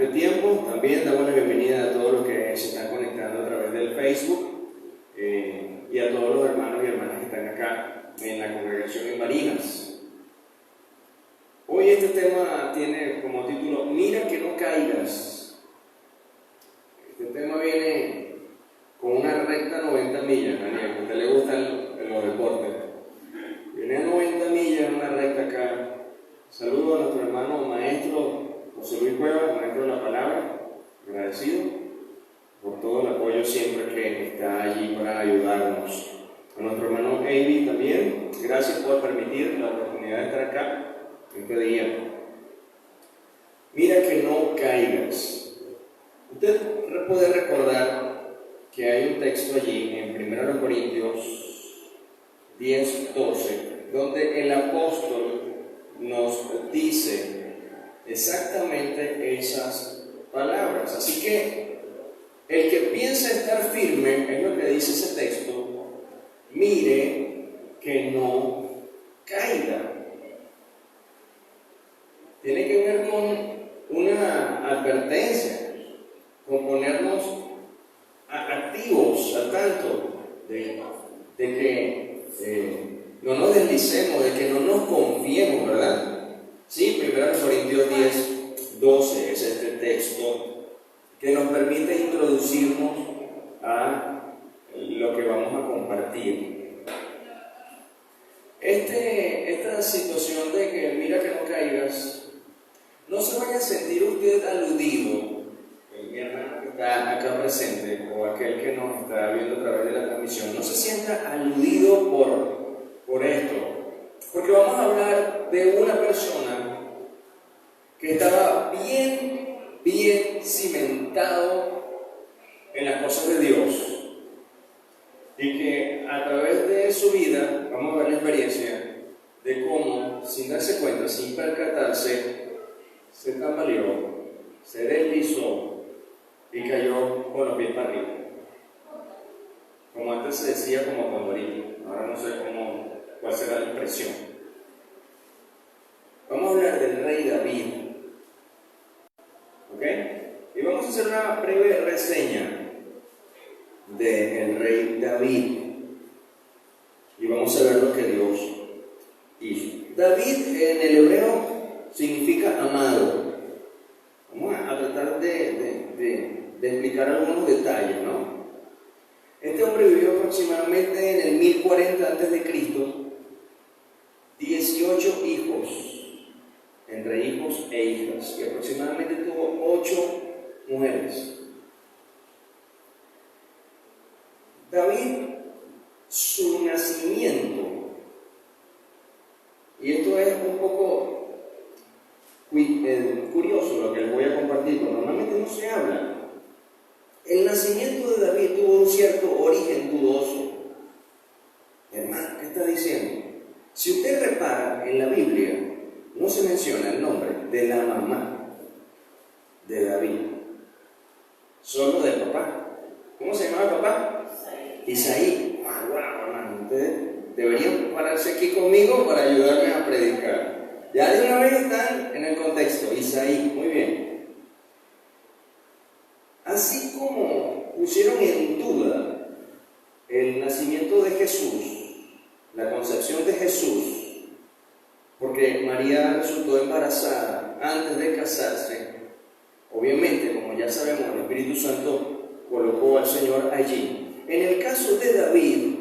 este tiempo. También damos la bienvenida a todos los que se están conectando a través del Facebook y a todos los hermanos y hermanas que están acá en la congregación en Barinas. Hoy este tema tiene como título "Mira que no caigas". Este tema viene con una recta 90 millas, Daniel, a usted le gustan los deportes. Viene a 90 millas una recta acá. Saludo a nuestro hermano maestro José Luis Cuevas, maestro de la palabra, agradecido por todo el apoyo siempre que está allí para ayudarnos. A nuestro hermano Avi también, gracias por permitir la oportunidad de estar acá este día. Mira que no caigas. Usted puede recordar que hay un texto allí en 1 Corintios 10:12, donde el apóstol nos dice exactamente esas palabras. Así que el que piensa estar firme, es lo que dice ese texto, mire que no caiga. Tiene que ver con una advertencia, con ponernos activos, al tanto de que no nos deslicemos, de que no nos confiemos, ¿verdad? Sí, 1 Corintios 10:12 es este texto que nos permite introducirnos a lo que vamos a compartir. Esta situación de que mira que no caigas, no se vaya a sentir usted aludido, mi hermano que está acá presente o aquel que nos está viendo a través de la transmisión, no se sienta aludido por esto, porque vamos a hablar de una persona que estaba bien cimentado en las cosas de Dios y que a través de su vida vamos a ver la experiencia de cómo, sin darse cuenta, sin percatarse, se tambaleó, se deslizó y cayó con los pies para arriba. Como antes se decía, como condorito. Ahora no sé cuál será la expresión. Vamos a hablar del rey David. ¿Ok? Y vamos a hacer una breve reseña del rey David. Y vamos a ver lo que Dios hizo. David en el hebreo significa amado. Vamos a tratar de explicar algunos detalles, ¿no? Este hombre vivió aproximadamente en el 1040 a.C., 18 hijos, entre hijos e hijas, y aproximadamente tuvo 8 mujeres. David, su nacimiento, y esto es un poco curioso lo que les voy a compartir, porque normalmente no se habla. El nacimiento de David tuvo un cierto origen dudoso. Hermano, ¿qué está diciendo? Si usted repara en la Biblia, no se menciona el nombre de la mamá de David, solo del papá. ¿Cómo se llamaba el papá? Isaí. Wow, hermano, ustedes deberían pararse aquí conmigo para ayudarme a predicar. Ya de una vez están en el contexto. Isaí, muy bien. Así como pusieron en duda el nacimiento de Jesús, la concepción de Jesús, porque María resultó embarazada antes de casarse, obviamente, como ya sabemos, el Espíritu Santo colocó al Señor allí. En el caso de David,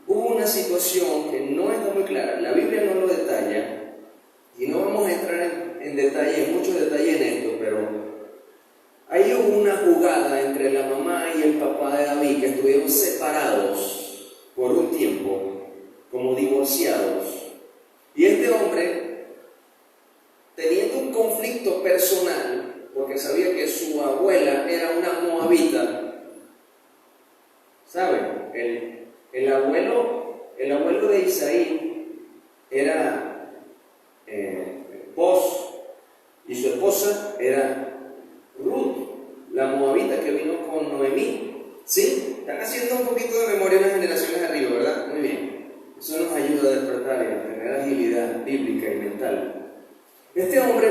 hubo una situación que no está muy clara, la Biblia no lo detalla, y no vamos a entrar en detalle, en mucho detalle en esto, pero ahí hubo una jugada entre la mamá y el papá de David que estuvieron separados por un tiempo, como divorciados. Y este hombre, teniendo un conflicto personal, porque sabía que su abuela era una moabita, ¿saben? El abuelo de Isaí era Boz y su esposa era Ruth, la moabita que vino con Noemí. ¿Sí? Están haciendo un poquito de memoria en las generaciones arriba, ¿verdad? Muy bien. Eso nos ayuda a despertar y a tener agilidad bíblica y mental. Este hombre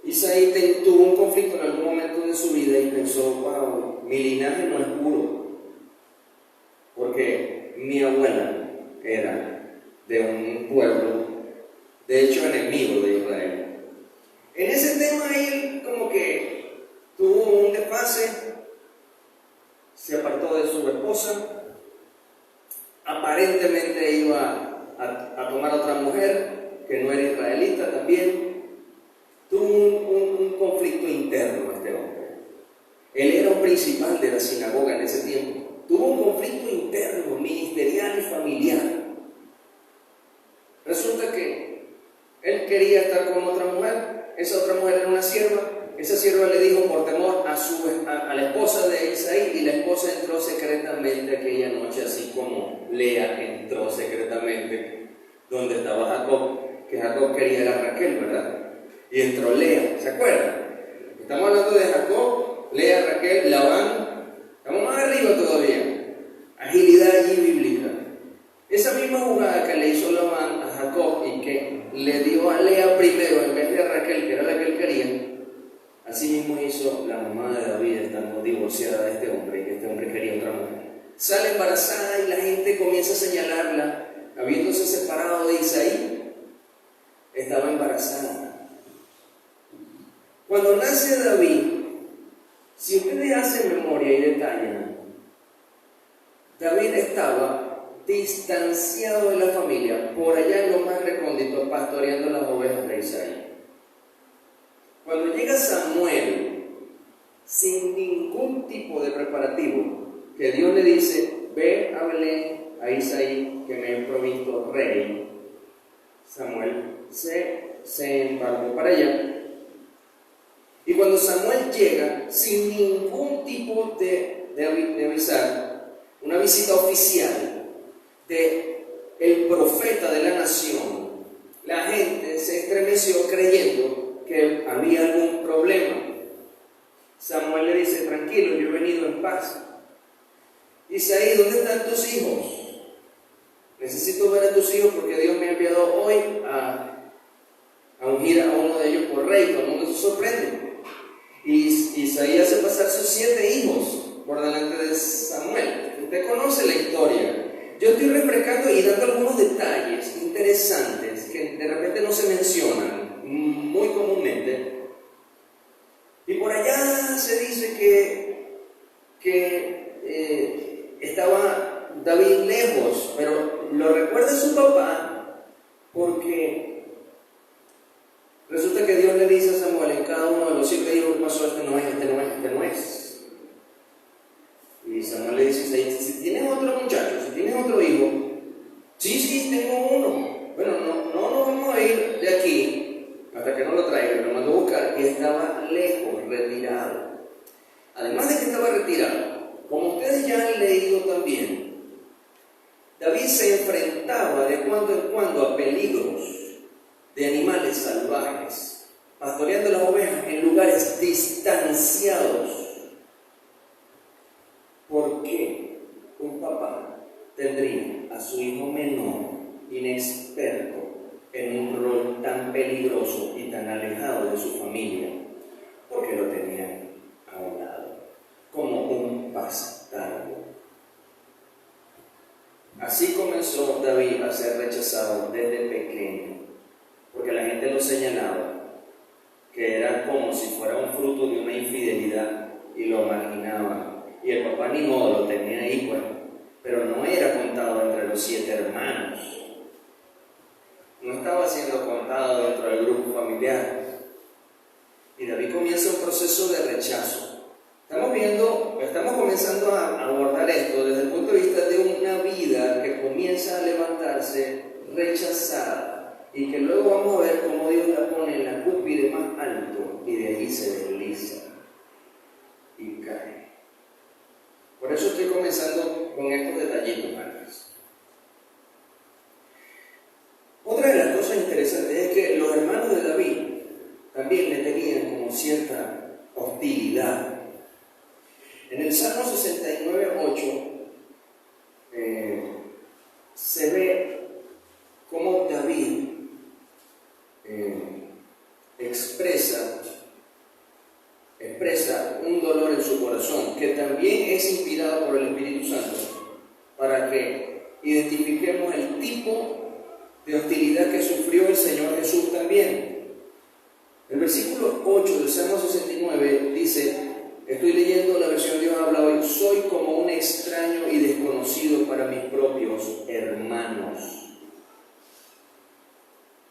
Isaí tuvo un conflicto en algún momento de su vida y pensó, wow, mi linaje no es puro, porque mi abuela era de un pueblo, de hecho enemigo de Israel. En ese tema él como que tuvo un desfase, se apartó de su esposa, aparentemente iba a tomar a otra mujer que no era israelita también. Tuvo un conflicto interno este hombre. Él era un principal de la sinagoga en ese tiempo. Tuvo un conflicto interno, ministerial y familiar. Resulta que él quería estar con otra mujer, esa otra mujer era una sierva, esa sierva le dijo por temor a la esposa de Isaí, y la esposa entró secretamente aquella noche, así como Lea entró secretamente donde estaba Jacob, que Jacob quería a Raquel, ¿verdad? Y entró Lea, ¿se acuerdan? Estamos hablando de Jacob, Lea, Raquel, Labán, estamos más arriba todavía, agilidad allí bíblica. Esa misma jugada que le hizo Labán a Jacob y que le dio a Lea primero en vez de a Raquel, que era la que él quería, así mismo hizo la mamá de David, estando divorciada de este hombre, y que este hombre quería otra mujer. Sale embarazada y la gente comienza a señalarla, habiéndose separado de Isaí, estaba embarazada. Cuando nace David, si ustedes hacen memoria y detallan, David estaba distanciado de la familia, por allá en lo más recóndito, pastoreando las ovejas de Isaí. Cuando llega Samuel, sin ningún tipo de preparativo, que Dios le dice, ve a Belén, a Isaí, que me he provisto rey, Samuel se embarcó para allá. Y cuando Samuel llega, sin ningún tipo de avisar, una visita oficial de el profeta de la nación, la gente se estremeció creyendo que había algún problema. Samuel le dice, tranquilo, yo he venido en paz. Isaí, ¿dónde están tus hijos? Necesito ver a tus hijos porque Dios me ha enviado hoy a ungir a uno de ellos por rey. Todo el mundo se sorprende. Y Isaí hace pasar sus 7 hijos por delante de Samuel. Usted conoce la historia. Yo estoy refrescando y dando algunos detalles interesantes que de repente no se mencionan muy comúnmente. Y por allá se dice que estaba David lejos, pero lo recuerda su papá porque resulta que Dios le dice a Samuel en cada uno de los 7 hijos que pasó, este no es, este no es, este no es. Y Samuel le dice, si tienes otro muchacho, si tienes otro hijo, sí, tengo uno. Bueno, no nos vamos a ir de aquí hasta que no lo traiga, lo mandó a buscar, y estaba lejos, retirado. Además de que estaba retirado, como ustedes ya han leído también, David se enfrentaba de cuando en cuando a peligros de animales salvajes, pastoreando las ovejas en lugares distanciados. ¿Por qué un papá tendría a su hijo menor, inexperto, en un rol tan peligroso y tan alejado de su familia? Porque lo tenía a un lado, como un bastardo. Así comenzó David a ser rechazado desde pequeño, porque la gente lo señalaba, que era como si fuera un fruto de una infidelidad, y lo marginaba. Y el papá ni modo lo tenía ahí, pues, pero no era contado entre los 7 hermanos, no estaba siendo contado dentro del grupo familiar. Y David comienza un proceso de rechazo. Estamos comenzando a abordar esto desde el punto de vista de una vida que comienza a levantarse rechazada, y que luego vamos a ver cómo Dios la pone en la cúspide más alto, y de ahí se desliza y cae. Por eso estoy comenzando con estos detallitos antes. Otra de las cosas interesantes es que los hermanos de David también le tenían como cierta hostilidad. En el Salmo 69:8 se ve cómo David expresa expresa un dolor en su corazón, que también es inspirado por el Espíritu Santo, para que identifiquemos el tipo de hostilidad que sufrió el Señor Jesús también. El versículo 8 del Salmo 69 dice, estoy leyendo la versión Dios habla hoy, soy como un extraño y desconocido para mis propios hermanos.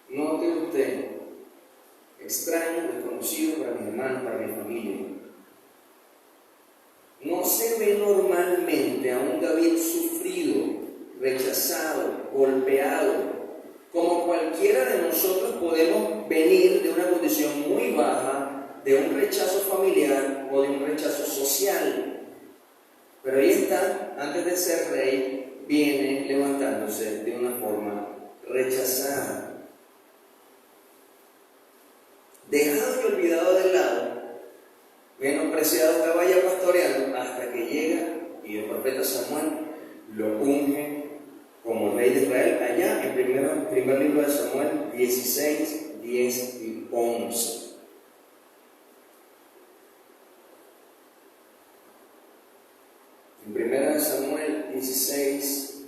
Note usted, extraño, desconocido para mis hermanos, para mi familia. No se ve normalmente a un David sufrido, rechazado, golpeado. Como cualquiera de nosotros podemos venir de una condición muy baja, de un rechazo familiar o de un rechazo social. Pero ahí está, antes de ser rey, viene levantándose de una forma rechazada. Dejado y olvidado de lado, menospreciado que vaya pastoreando hasta que llega y el profeta Samuel lo unge como rey de Israel, allá en primer libro de Samuel 16, 10 y 11. En primera de Samuel 16,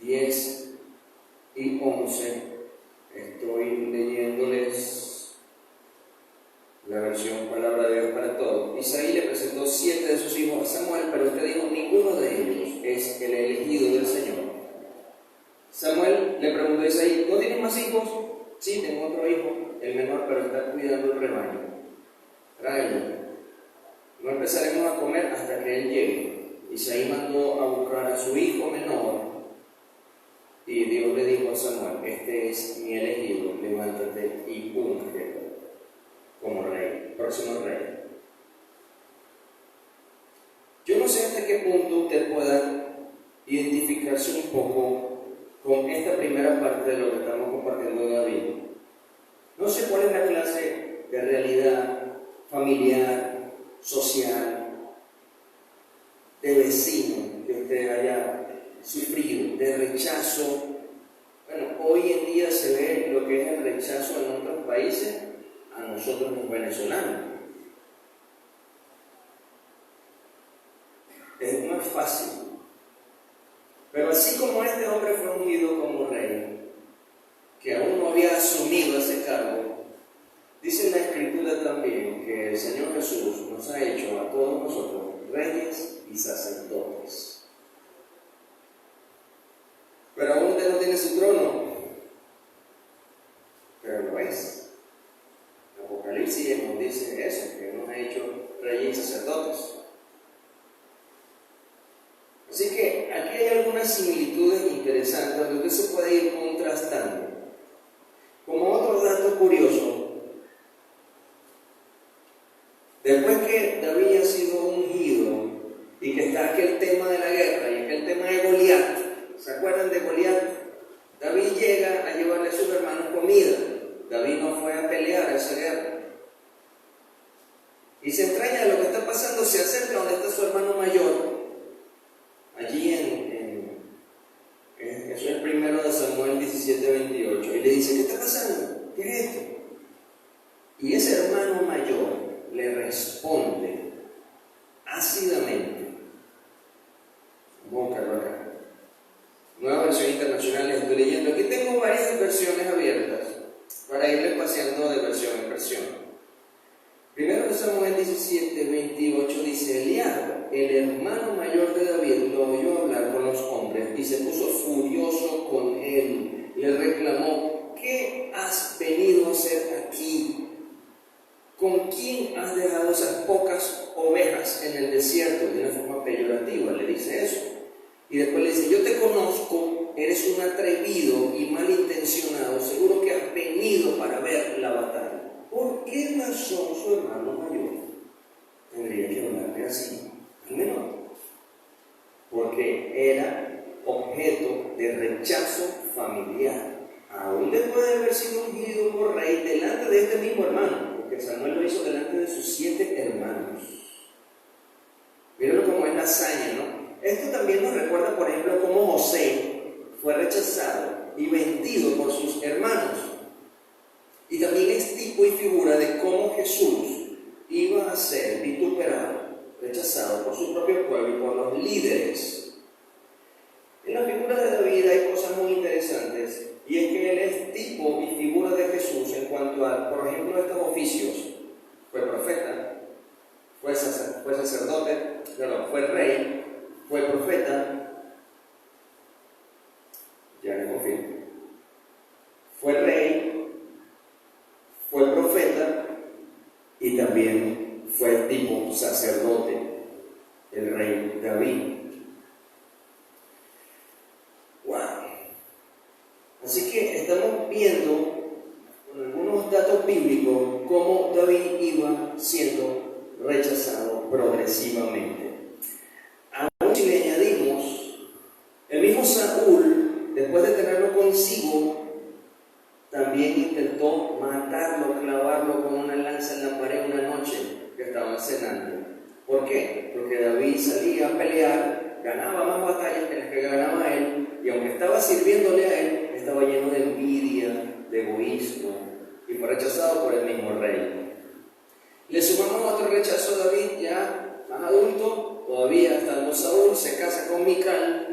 10 y 11, estoy leyéndoles la versión Palabra de Dios para Todos. Isaí le presentó 7 de sus hijos a Samuel, pero usted dijo, ninguno de ellos es el elegido del Señor. Samuel le preguntó a Isaí, ¿no tienes más hijos? Sí, tengo otro hijo, el menor, pero está cuidando el rebaño. Tráelo. No empezaremos a comer hasta que él llegue. Isaí mandó a buscar a su hijo menor y Dios le dijo a Samuel, este es mi elegido, levántate y úngelo como rey, próximo rey. Yo no sé hasta qué punto usted pueda identificarse un poco con esta primera parte de lo que estamos compartiendo de David. No sé cuál es la clase de realidad familiar, social, de vecino que usted haya sufrido, de rechazo. Bueno, hoy en día se ve lo que es el rechazo en otros países a nosotros los venezolanos. No es fácil. Pero así como este hombre fue ungido como rey, que aún no había asumido ese cargo, dice la Escritura también que el Señor Jesús nos ha hecho a todos nosotros reyes y sacerdotes. Pero aún usted no tiene su trono, pero lo es. Apocalipsis nos dice eso, que nos ha hecho reyes y sacerdotes. Así que aquí hay algunas similitudes interesantes donde usted se puede ir contrastando. Como otro dato curioso, después que David ha sido ungido y que está aquel tema de la guerra y aquel tema de Goliat, ¿se acuerdan de Goliat? David llega a llevarle a sus hermanos comida. David no fue a pelear a esa guerra. Y se extraña de lo que está pasando, se acerca donde está su hermano mayor, allí eso es primero de Samuel 17, 28, y le dice, ¿qué está pasando? ¿Qué es esto? Y ese hermano mayor le responde ácidamente. Búscalo acá. Nueva versión internacional, les estoy leyendo. Aquí tengo varias versiones abiertas para irles paseando de versión en versión. Primero de Samuel 17, 28 dice, Eliab, el hermano mayor de David, lo oyó hablar con los hombres y se puso furioso con él. Le reclamó, ¿qué has venido a hacer aquí? ¿Con quién has dejado esas pocas ovejas en el desierto? De una forma peyorativa le dice eso. Y después le dice, yo te conozco, eres un atrevido y malintencionado, seguro que has venido para ver la batalla. ¿Por qué razón su hermano mayor tendría que hablarle así al menor? Porque era objeto de rechazo familiar. Aún después de haber sido ungido por rey delante de este mismo hermano, porque Samuel lo hizo delante de sus 7 hermanos. Mírenlo como es la hazaña, ¿no? Esto también nos recuerda, por ejemplo, cómo José fue rechazado y vendido por sus hermanos. Y también es tipo tipo y figura de cómo Jesús iba a ser vituperado, rechazado por su propio pueblo y por los líderes. En la figura de David hay cosas muy interesantes, y es que él es tipo y figura de Jesús en cuanto a, por ejemplo, estos oficios. Fue profeta, fue sacerdote, fue rey, fue profeta, ya le confirmo, fue rey, fue profeta y también fue tipo sacerdote, el rey David. ¡Wow! Así que estamos viendo con algunos datos bíblicos cómo David iba siendo rechazado progresivamente. Aún si le añadimos, el mismo Saúl, después de tenerlo consigo, también intentó matarlo, clavarlo con una lanza en la pared una noche que estaban cenando. ¿Por qué? Porque David salía a pelear, ganaba más batallas que las que ganaba él, y aunque estaba sirviéndole a él, estaba lleno de envidia, de egoísmo, y fue rechazado por el mismo rey. Le sumamos otro rechazo a David ya más adulto, todavía estando Saúl, se casa con Mical,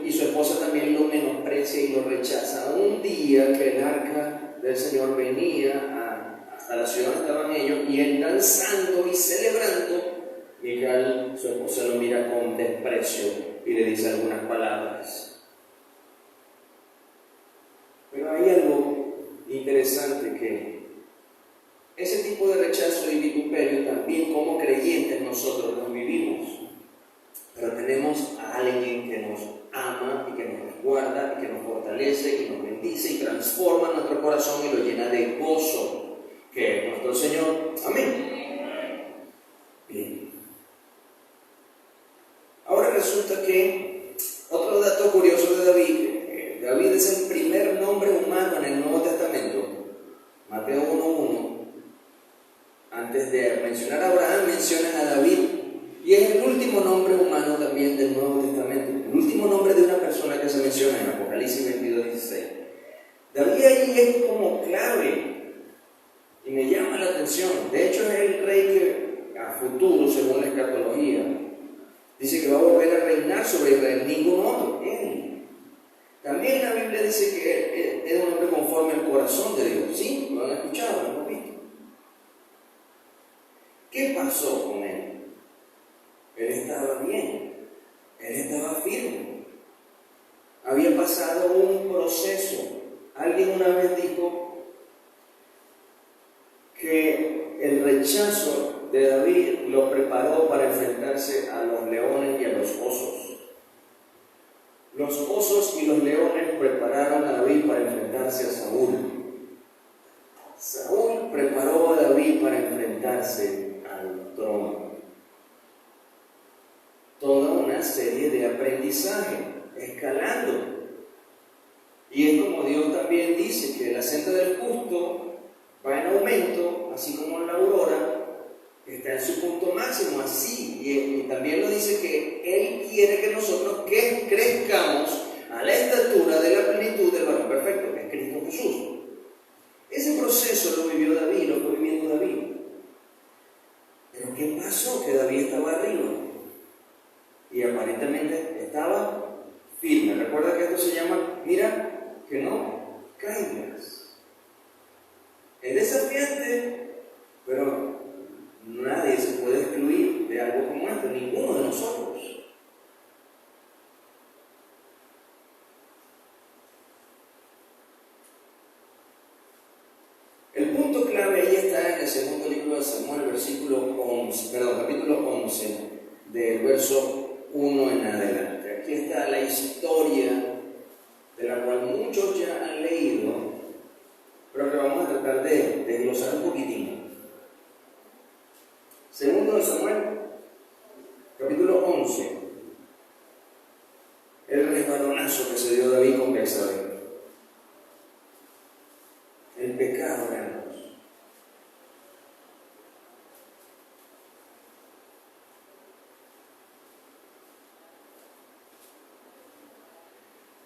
y su esposa también lo menosprecia y lo rechaza. Un día que el arca del Señor venía hasta la ciudad donde estaban ellos, y él danzando y celebrando, Mical, su esposa, lo mira con desprecio y le dice algunas palabras. Pero hay algo interesante, que ese tipo de rechazo y vituperio también como creyentes nosotros los vivimos. Pero tenemos a alguien que nos ama y que nos resguarda y que nos fortalece y nos bendice y transforma nuestro corazón y lo llena de gozo, que es nuestro Señor. Amén. Bien. Ahora resulta que otro dato curioso de David, David es el primer nombre humano en el Nuevo Testamento. Mateo 1:1. Antes de mencionar a Abraham, mencionan a David. Y es el último nombre humano también del Nuevo Testamento, el último nombre de una persona que se menciona en Apocalipsis 22:16. David ahí es como clave y me llama la atención. De hecho, es el rey que a futuro, según la escatología, dice que va a volver a reinar sobre Israel, ningún otro, él. También la Biblia dice que es un hombre conforme al corazón de Dios. ¿Sí? ¿Lo han escuchado? ¿Lo han visto? ¿Qué pasó con él? Él estaba bien, él estaba firme. Había pasado un proceso. Alguien una vez dijo que el rechazo de David lo preparó para enfrentarse a los leones y a los osos. Los osos y los leones prepararon a David para enfrentarse a Saúl. Saúl preparó a David para enfrentarse al trono. Toda una serie de aprendizaje, escalando. Y es como Dios también dice, que la senda del justo va en aumento, así como la aurora está en su punto máximo, así. Y también lo dice que Él quiere que nosotros crezcamos a la estatura de la plenitud del varón perfecto, que es Cristo Jesús. Ese proceso lo vivió David, lo fue viviendo David. Pero ¿qué pasó? Que David estaba arriba y aparentemente estaba firme. Recuerda que esto se llama, mira, que no caigas. Es desafiante, pero nadie se puede excluir de algo como esto, ninguno de nosotros. El punto clave ahí está en el segundo libro de Samuel, capítulo 11, del verso 1 en adelante. Aquí está la historia de la cual muchos ya han leído, pero que vamos a tratar de desglosar un poquitín. Segundo de Samuel, capítulo 11. El resbalonazo que se dio David con Betsabé. El pecado de ambos.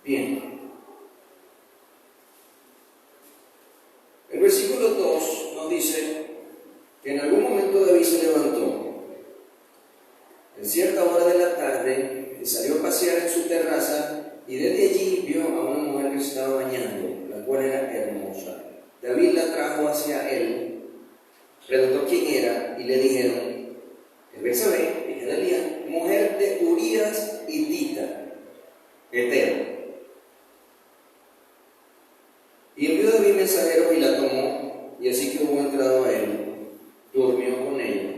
Bien. El versículo 2 nos dice que en algún momento David se levantó en cierta hora de la tarde y salió a pasear en su terraza, y desde allí vio a una mujer que se estaba bañando, la cual era hermosa. David la trajo hacia él, preguntó quién era, y le dijeron: es Betsabé, hija de Elías, mujer de Urías hitita, heteo. Y envió David mensajeros y la tomó, y así que hubo entrado a él, durmió con ella.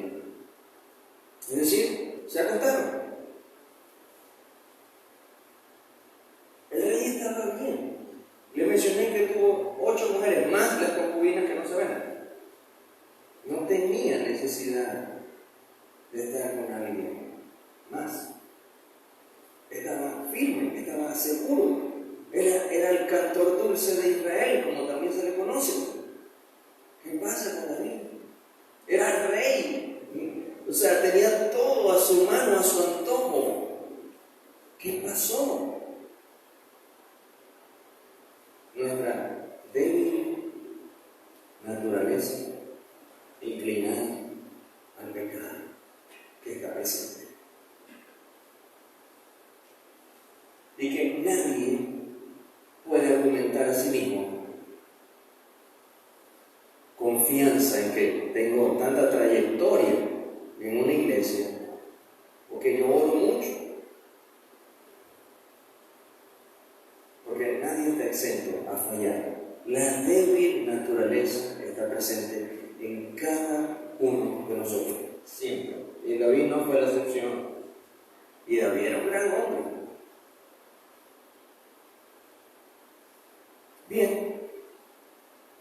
Es decir, se acostaron. El rey estaba bien. Le mencioné que tuvo 8 mujeres, más las concubinas que no se ven. No tenía necesidad de estar con alguien más. Estaba firme, estaba seguro. Era el cantor dulce de Israel, como también se le conoce. ¿Qué pasa con David? Era rey. O sea, tenía todo a su mano, a su antojo. ¿Qué pasó? Nuestra débil naturaleza inclinada al pecado que está presente. Y que nadie puede argumentar a sí mismo confianza en que tengo tanta trayectoria en una iglesia, porque yo oro mucho, porque nadie está exento a fallar. La débil naturaleza está presente en cada uno de nosotros, siempre. Y David no fue la excepción. Y David era un gran hombre. Bien,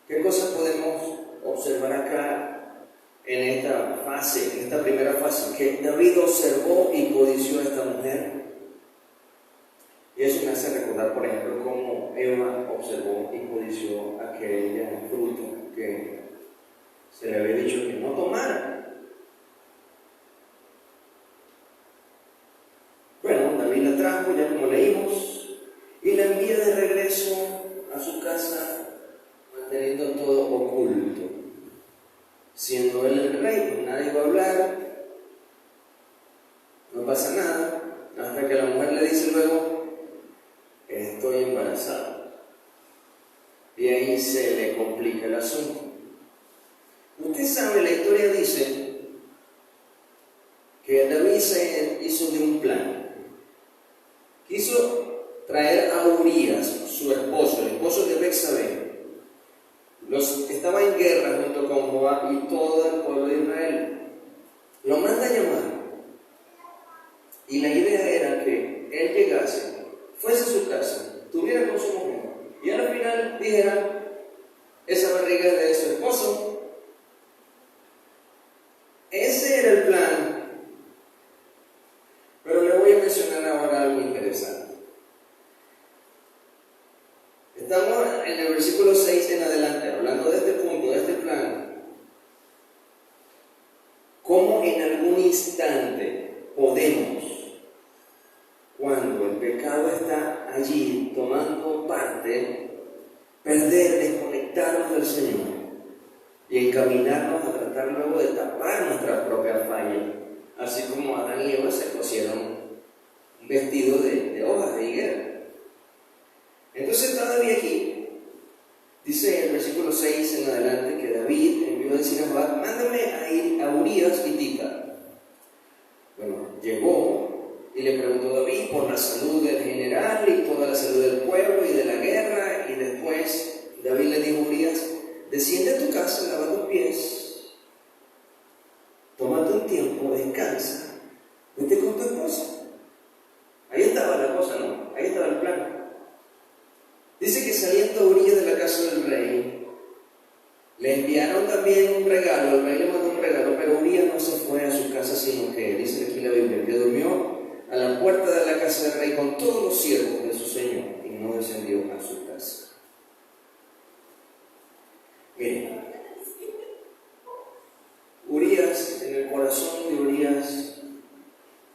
¿qué cosas podemos observar acá en esta fase, en esta primera fase? Que David observó y codició a esta mujer. Y eso me hace recordar, por ejemplo, cómo Eva observó y codició aquella fruta que se le había dicho que no tomara. Bueno, David la trajo, ya como leímos, y la envía de regreso a su casa, manteniendo todo oculto. Siendo él el rey, pues nadie va a hablar, no pasa nada, hasta que la mujer le dice luego: estoy embarazada. Y ahí se le complica el asunto. Usted sabe, la historia dice que David se hizo de un plan. Quiso traer a Urías, su esposo, el esposo de Betsabé. Estaba en guerra junto con Joab y todo el pueblo de Israel. Lo manda a llamar. Y la idea era que él llegase, fuese a su casa, estuviera con su mujer, y al final dijera: esa barriga es de su esposo. Ese era el plan. Pero le voy a mencionar ahora algo interesante. Estamos en el versículo 6 en adelante, hablando de este punto, de este plan. ¿Cómo en algún instante podemos, cuando el pecado está allí tomando parte, perder, desconectarnos del Señor y encaminarnos a tratar luego de tapar nuestra propia falla? Así como Adán y Eva se cosieron un vestido de hojas de higuera. Entonces todavía aquí, dice el versículo 6 en adelante, que David envió a decir a Joab: mándame a ir a Urías hitita. Bueno, llegó y le preguntó a David por la salud del general y toda la salud del pueblo y de la guerra, y después David le dijo a Urías: desciende a tu casa, lava tus pies, tómate un tiempo, descansa, vete con tu esposa. Ahí estaba la cosa, ¿no? Ahí estaba el plan. Dice que saliendo Urías de la casa del rey, le enviaron también un regalo. El rey le mandó un regalo, pero Urías no se fue a su casa, sino que, dice aquí la Biblia, que durmió a la puerta de la casa del rey con todos los siervos de su señor, y no descendió a su casa. Miren, Urías, en el corazón de Urías,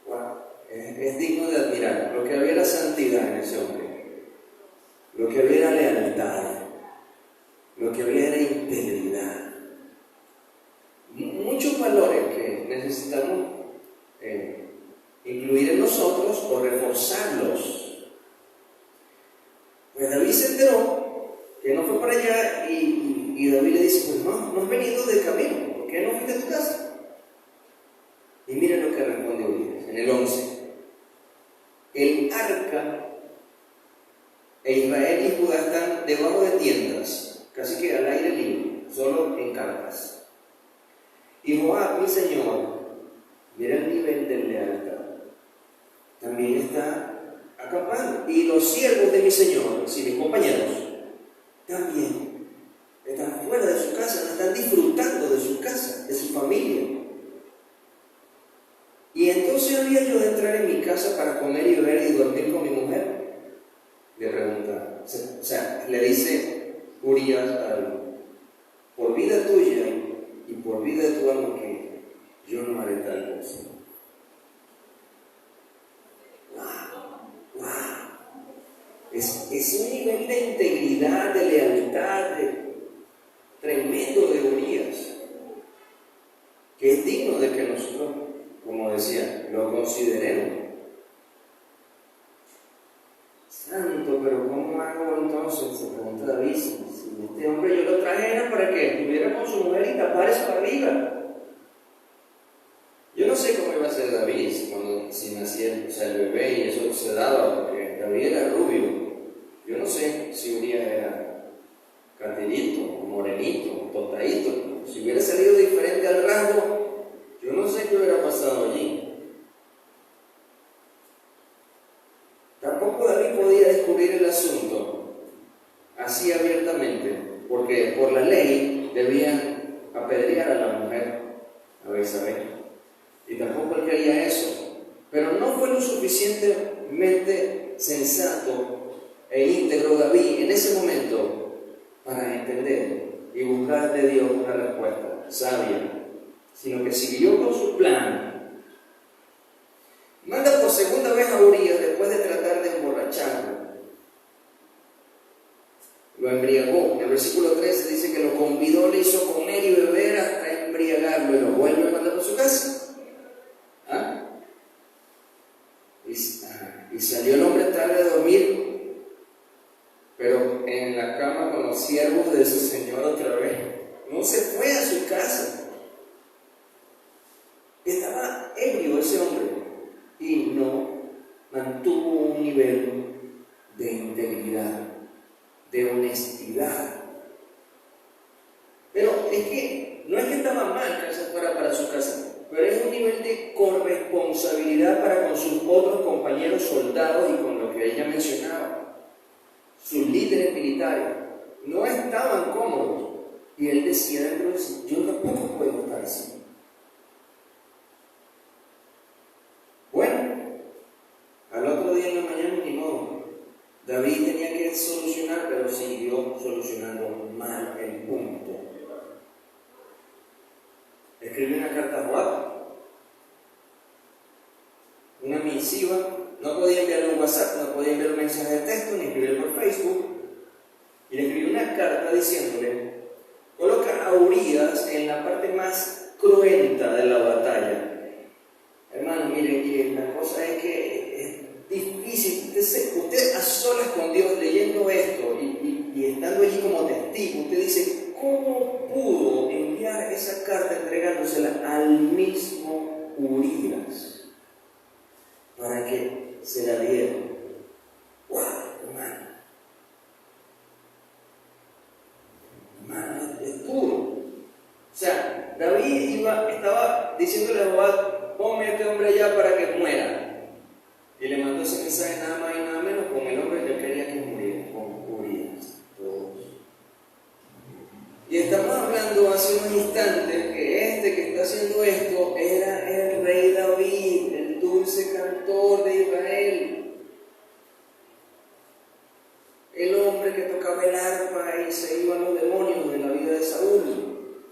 wow, es digno de admirar. Lo que había era santidad en ese hombre, lo que había era lealtad, lo que había era integridad. valores que necesitamos incluir en nosotros o reforzarlos. Pues David se enteró que no fue para allá y David le dice, pues no has venido de camino, ¿por qué no fuiste a tu casa? Y miren lo que responde Urias en el 11. El arca e Israel y Judá están debajo de tiendas, casi que al aire libre, solo en carpas. Y Joab, mi señor, mira el nivel de lealtad, también está acampando. Y los siervos de mi señor, si mis compañeros, también están fuera de su casa, no están disfrutando de su casa, de su familia. Y entonces había yo de entrar en mi casa para comer y beber y dormir con mi mujer. Le pregunta, o sea, le dice Urias por vida tuya y por vida de tu alma que yo no haré tal cosa. ¡Wow! Es un nivel de integridad, de lealtad, tremendo de Urias, que es digno de que nosotros, como decía, lo consideremos. Santo, pero ¿cómo hago entonces? Se pregunta David. Si este hombre yo lo traje era para que estuviera con su mujer y tapar esa barriga. Yo no sé cómo iba a ser David si nacía, el bebé y eso se daba, porque David era rubio. Yo no sé si Urias era catirito, morenito, tostadito. Si hubiera salido diferente al rasgo, yo no sé qué hubiera pasado allí. Tampoco David podía descubrir el asunto así abiertamente, porque por la ley debían apedrear a la mujer, a Betsabé, y tampoco él quería eso. Pero no fue lo suficientemente sensato e íntegro David en ese momento para entender y buscar de Dios una respuesta sabia, sino que siguió con su plan. Manda por segunda vez a Urias después de tratar de emborracharlo. Lo embriagó. En el versículo 13 dice que lo convidó, le hizo comer y beber hasta embriagarlo y lo vuelve a mandar por su casa. Y salió el hombre tarde a dormir, pero en la cama con los siervos de su señor otra vez. No se fue a su casa. Estaba ebrio ese hombre y no mantuvo un nivel de integridad, de honestidad. Pero es que no es que estaba mal que se fuera para su casa, pero es un nivel de corresponsabilidad para con sus otros compañeros soldados y con lo que ella mencionaba. Sus líderes militares no estaban cómodos y él decía dentro de sí, yo tampoco puedo estar así. Bueno, al otro día en la mañana ni modo. David tenía que solucionar, pero siguió solucionando mal el punto. Escribió una carta a Joab, una misiva. No podía enviarle un WhatsApp, no podía enviar un mensaje de texto, ni escribirle por Facebook. Y le escribió una carta diciéndole, coloca a Urias en la parte más cruenta de la batalla. Hermano, mire, la cosa es que es difícil. Usted a solas con Dios leyendo esto y estando allí como testigo, usted dice, ¿cómo pudo enviar esa carta entregándosela al mismo Urias para que se la diera? ¡Wow, hermano! Hermano, es duro. O sea, David estaba diciéndole a Joab, ponme a este hombre allá para que muera. Y le mandó ese mensaje nada más y nada menos con el hombre que quería que muriera, con Urias. Y estamos hablando hace unos instantes que este que está haciendo esto era el rey David, el dulce cantor de Israel. El hombre que tocaba el arpa y se iban los demonios de la vida de Saúl.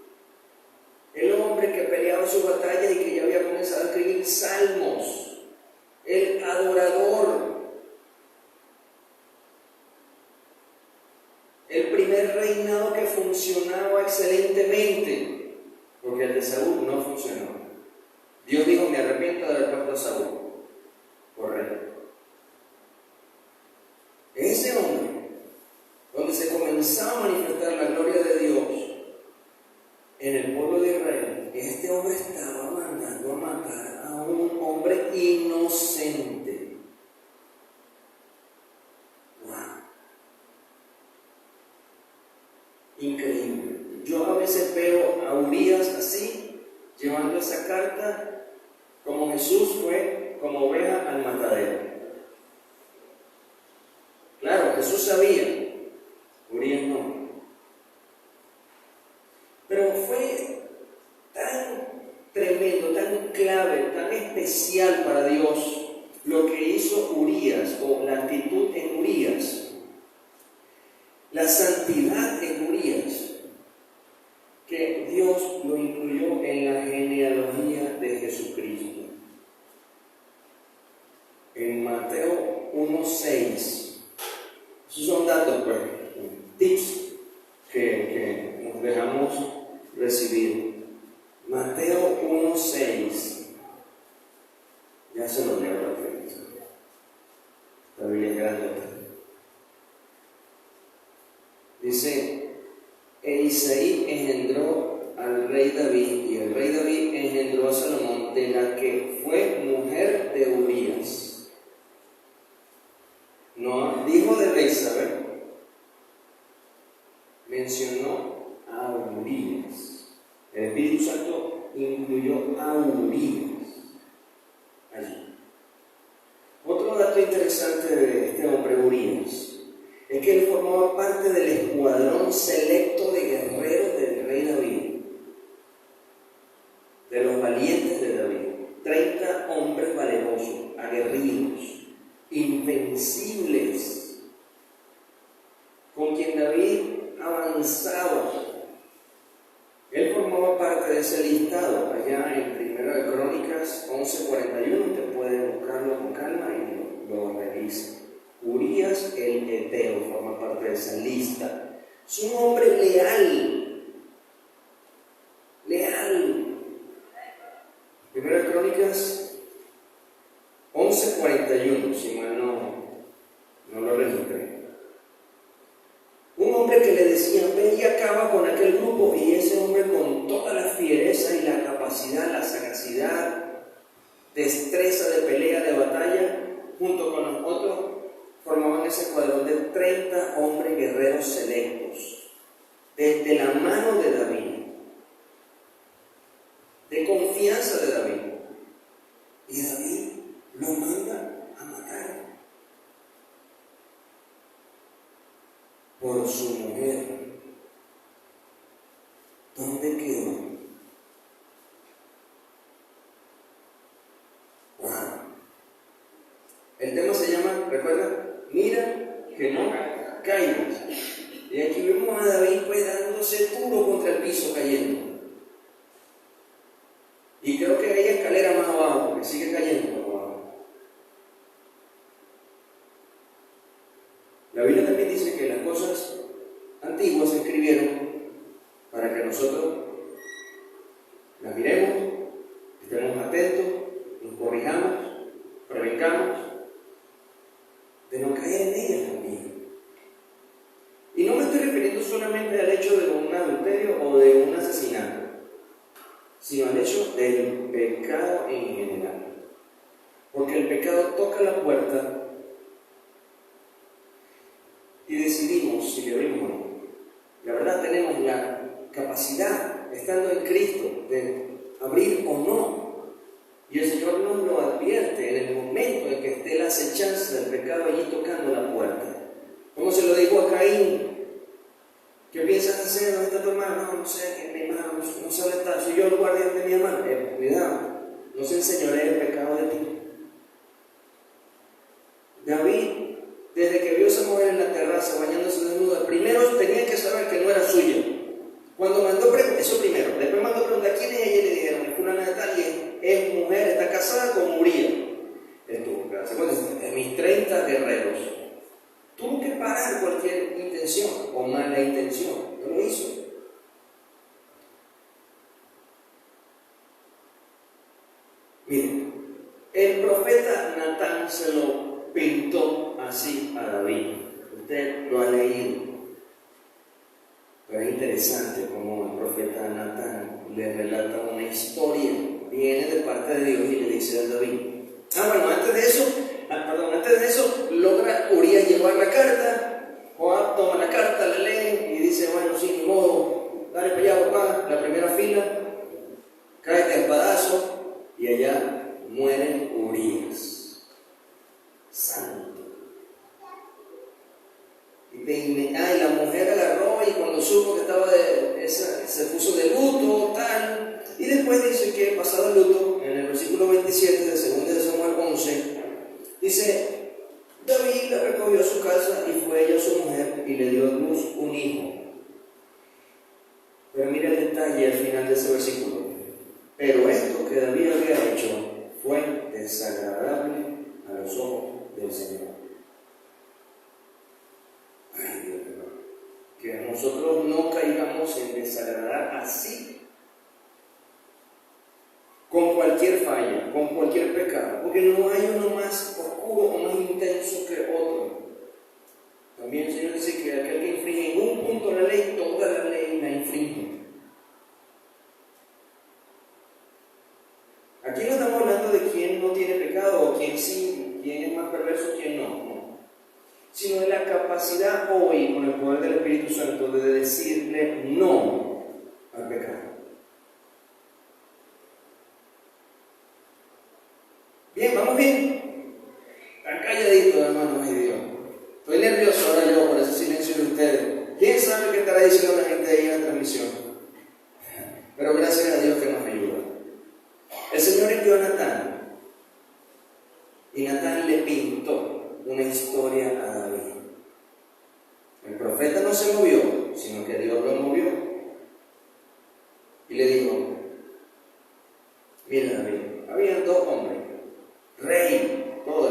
El hombre que peleaba sus batallas y que ya había comenzado a escribir salmos. El adorador. El primer reinado que funcionaba excelentemente, porque de Saúl no funcionó. Dios dijo: me arrepiento de haber puesto a Saúl por rey. Ese hombre, donde se comenzaba a manifestar la gloria de Dios en el pueblo de Israel, este hombre estaba mandando a matar a un hombre inocente. ¡Wow! Increíble. Yo a veces veo a Urías así, llevando esa carta, como Jesús fue como oveja al matadero. Claro, Jesús sabía, Urías no. Pero fue tan tremendo, tan clave, tan especial para Dios lo que hizo Urías, o la actitud en Urías, la santidad en Urías, que Dios lo incluyó en la genealogía de Jesucristo. En Mateo 1:6, esos son datos, pues, tips que nos dejamos recibir. Mateo 1:6, ya se lo leo rápido. La Biblia es grande. Dice: e Isaí engendró al rey David, y el rey David engendró a Salomón, de la que fue mujer de Urías. No dijo de Betsabé, mencionó a Urías. El Espíritu Santo incluyó a Urías allí. Otro dato interesante de este hombre Urías es que él formaba parte del escuadrón selecto de guerreros del rey David, de los valientes de David. 30 hombres valerosos, aguerridos, invencibles, con quien David avanzaba. Él formaba parte de ese listado allá en 1 Crónicas 11:41. Usted puede buscarlo con calma y lo revisa. Urías el Eteo forma parte de esa lista. Es un hombre leal. Leal. 1 Crónicas 11:41, si mal no lo registré. Un hombre que le decían: ven y acaba con aquel grupo, y ese hombre, con toda la fiereza y la capacidad, la sagacidad, destreza de pelea, de batalla, junto con los otros, formaban ese escuadrón de 30 hombres guerreros selectos, de la mano de David, de confianza de David. Y David lo manda a matar por su mujer. ¿Dónde quedó? Wow. El tema se llama, ¿recuerda? Mira que no caigas. Y aquí vemos a David pues dándose duro contra el piso, cayendo. Y creo que hay escalera más abajo, porque sigue cayendo más abajo. La Biblia también dice que las cosas antiguas se escribieron para que nosotros las miremos, estemos atentos, nos corrijamos, prevengamos de no caer en ellas también. Y no me estoy refiriendo solamente al hecho de un adulterio o de un asesinato, sino al hecho del pecado en general. Porque el pecado toca la puerta y decidimos si le abrimos o no. La verdad, tenemos la capacidad, estando en Cristo, de abrir o no. Y el Señor nos lo advierte en el momento en que esté la acechanza del pecado allí tocando la puerta. Como se lo dijo a Caín: ¿qué piensas hacer? ¿Dónde está tu hermano? No sé, que mi hermano no sabe estar. Soy yo el guardián de mi hermano. Cuidado, no se enseñoree el pecado de ti. David, desde que vio a esa mujer en la terraza bañándose desnuda, primero tenía que saber que no era suya. Cuando mandó preguntar, eso primero, después mandó preguntar quién es ella, y le dijeron: es fulana de tal, y es mujer, está casada con Urías. Estuvo casada con mis 30 guerreros. Tuvo que parar cualquier intención o mala intención. No lo hizo. Miren, el profeta Natán se lo pintó así a David. Usted lo ha leído. Pero es interesante cómo el profeta Natán le relata una historia. Viene de parte de Dios y le dice a David. Antes de eso, logra Urías llevar la carta. Joab toma la carta, la lee y dice, bueno, sí, ni modo, dale para allá, papá, la primera fila, cáete a espadazo, y allá muere Urías. Santo. Y la mujer agarró y cuando supo que estaba se puso de luto, tal. Y después dice que pasado el luto, en el versículo 27 de 2 de Samuel 11, dice, David la recogió a su casa y fue ella su mujer y le dio a luz un hijo. Pero mira el detalle al final de ese versículo. Pero esto que David había hecho fue desagradable a los ojos del Señor. Ay, Dios mío. Que nosotros no caigamos en desagradar así con cualquier falla, con cualquier pecado, porque no hay uno más oscuro o más intenso que otro. También el Señor dice que aquel que infringe en un punto la ley, toda la ley la infringe. Aquí no estamos hablando de quién no tiene pecado, o quién sí, quién es más perverso, quién no, sino de la capacidad hoy, con el poder del Espíritu Santo, de decirle no al pecado. Bien, vamos bien. Están calladitos, hermanos, ay Dios. Estoy nervioso ahora yo por ese silencio de ustedes. ¿Quién sabe qué estará diciendo la gente ahí en la transmisión? Pero gracias a Dios que nos ayuda. El Señor envió a Natán. Y Natán le pintó una historia a David. El profeta no se movió, sino que Dios lo movió. Y le dijo, mira David, había dos hombres. Rey, toda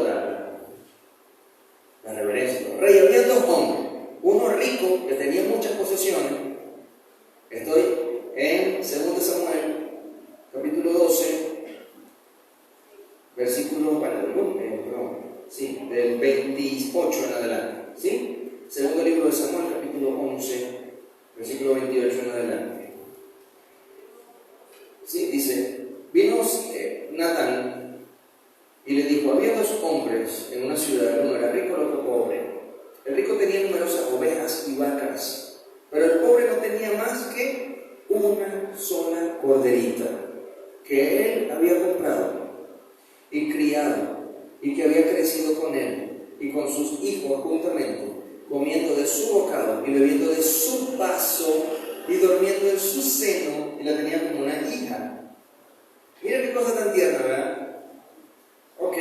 la reverencia. Rey, había dos hombres. Uno rico, que tenía muchas posesiones. Estoy en 2 Samuel, capítulo 12, versículo, del 28 en adelante. ¿Sí? Segundo libro de Samuel, capítulo 11, versículo 28 en adelante. ¿Sí? Dice, vino Natán y le dijo, había dos hombres en una ciudad, uno era rico, el otro pobre. El rico tenía numerosas ovejas y vacas, pero el pobre no tenía más que una sola corderita, que él había comprado y criado, y que había crecido con él y con sus hijos juntamente, comiendo de su bocado y bebiendo de su vaso y durmiendo en su seno, y la tenía como una hija. Mira qué cosa tan tierna, ¿verdad? Ok.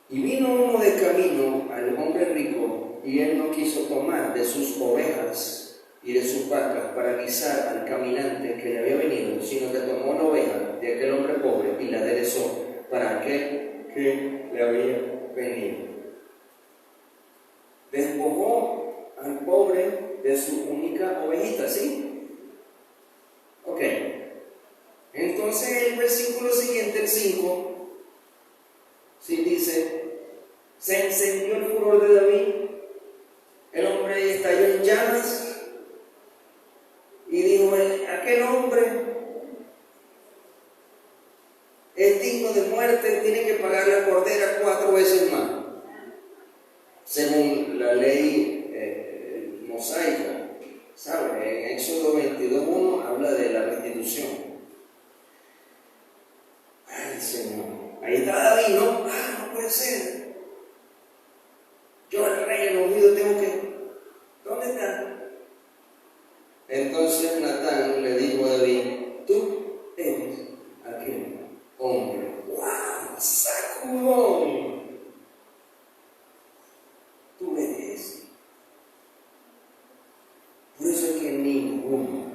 Y vino uno de camino al hombre rico, y él no quiso tomar de sus ovejas y de sus vacas para guisar al caminante que le había venido, sino que tomó la oveja de aquel hombre pobre y la aderezó para aquel que le había venido. Despojó al pobre de su única ovejita, ¿sí? Ok. Entonces el versículo siguiente, el 5, sí dice, se encendió el furor de David, el hombre estalló en llamas y dijo, aquel hombre es digno de muerte, tiene que pagar la cordera 4 veces más, según la ley mosaica, ¿sabe? En Éxodo 22:1 habla de la restitución. Ay, Señor, ahí está David, ¿no? No puede ser. Yo, el rey, el ungido, tengo que... ¿Dónde está? Entonces Natán le dijo a David, tú eres aquel hombre. ¡Wow! ¡Sacudón! Tú eres. Por eso es que ninguno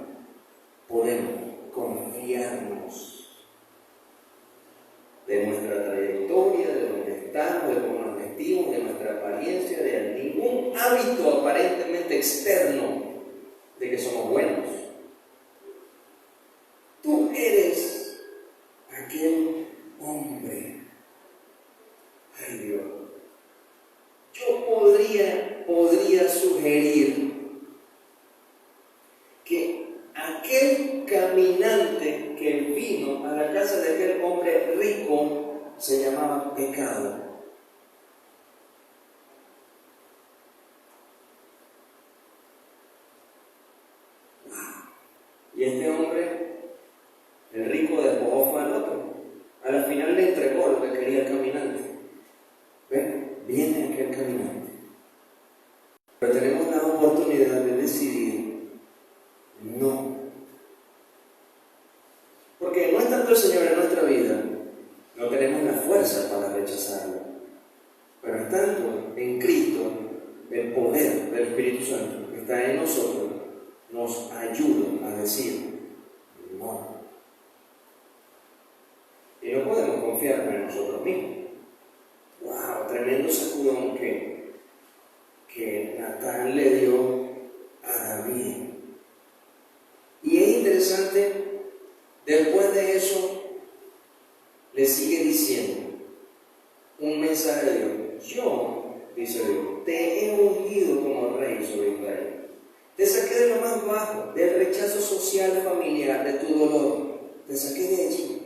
podemos confiarnos de nuestra trayectoria, de donde estamos, de cómo nos vestimos, de nuestra apariencia, de ningún hábito aparentemente externo de que somos buenos. Tú eres aquel caminante que vino a la casa de aquel hombre rico se llamaba pecado. Y este hombre, el rico, despojó al otro. A la final le entregó lo que quería el caminante. ¿Ven? Viene aquel caminante. Pero tenemos la oportunidad de decidir no. Porque no es tanto el Señor en nuestra vida, no tenemos la fuerza para rechazarlo. Pero es tanto en Cristo, el poder del Espíritu Santo que está en nosotros, nos ayuda a decir no. Y no podemos confiar en nosotros mismos. ¡Wow! Tremendo sacudón que Natán le dio a David. Y es interesante, después de eso, le sigue diciendo un mensaje de Dios. Yo, dice Dios, te he ungido como rey sobre Israel. Te saqué de lo más bajo, del rechazo social familiar, de tu dolor. Te saqué de allí.